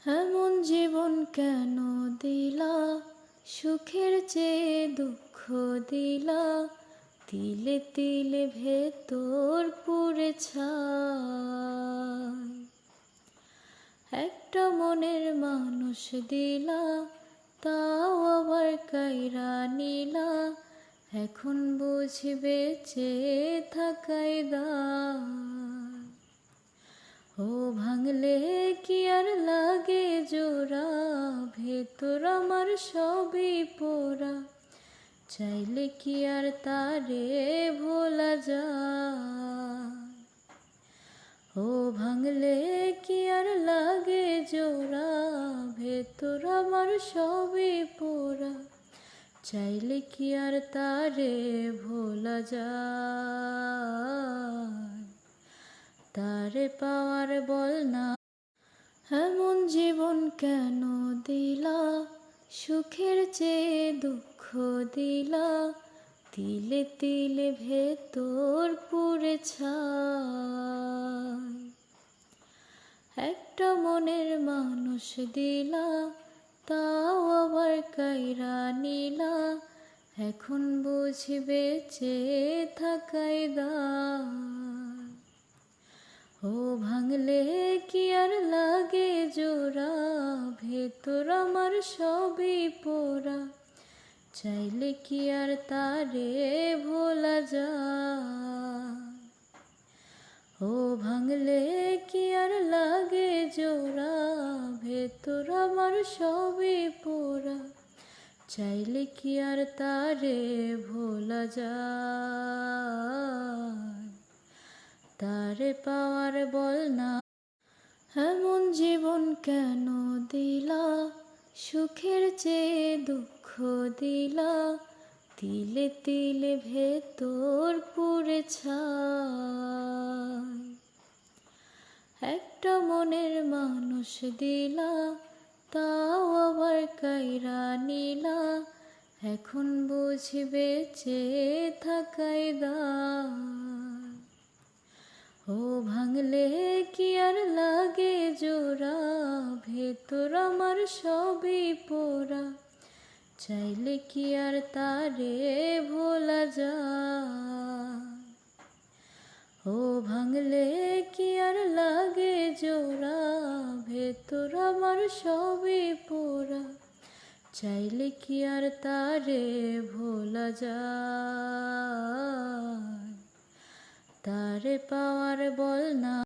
এমন জীবন কেন দিলা, সুখের চেয়ে দুঃখ দিলা, তিলে তিলে ভেতর পুড়ে ছাই। একটা মনের মানুষ দিলা, তাও আবার কাইরা নিলা, এখন বুঝবে চেয়ে থাকাই দায়। ও ভাঙলে কি আর লাগে জোড়া, ভেতর আমার সবই পোড়া, চাইলে কি আর তারে ভোলা যায়। ও ভাঙলে কি আর লাগে জোড়া, ভেতর আমার সবই পোড়া, চাইলে কি আর তারে ভোলা যায়। তারে পাওয়ার বল না, এমন জীবন কেন দিলা, সুখের চেয়ে দুঃখ দিলা, তিলে তিলে ভেতর পুড়ে ছাই। একটা মনের মানুষ দিলা, তাও আবার কাইরা নিলা, এখন বুঝবে চেয়ে থাকাই দায়। ও ভাঙলে কি আর লাগে জোড়া, ভেতর আমার সবই পোড়া, চাইলে কি আর তারে ভোলা যায়। ও ভাঙলে কি আর লাগে জোড়া, ভেতর আমার সবই পোড়া, চাইলে কি আর তারে ভোলা যায়। তারে পাওয়ার বল না, এমন জীবন কেন দিলা, সুখের চেয়ে দুঃখ দিলা, তিলে তিলে ভেতর পুড়ে ছাই। একটা মনের মানুষ দিলা, তাও আবার কাইরা নিলা, এখন বুঝবে চেয়ে থাকাই দায়। ও ভাঙলে কি আর লাগে জোড়া, ভেতর আমার সবই পোড়া, চাইলে কি আর তারে ভোলা যায়। ও ভাঙলে কি আর লাগে জোড়া, ভেতর আমার সবই পোড়া, চাইলে কি আর তারে ভোলা যায়। তারে পাওয়ার বল না।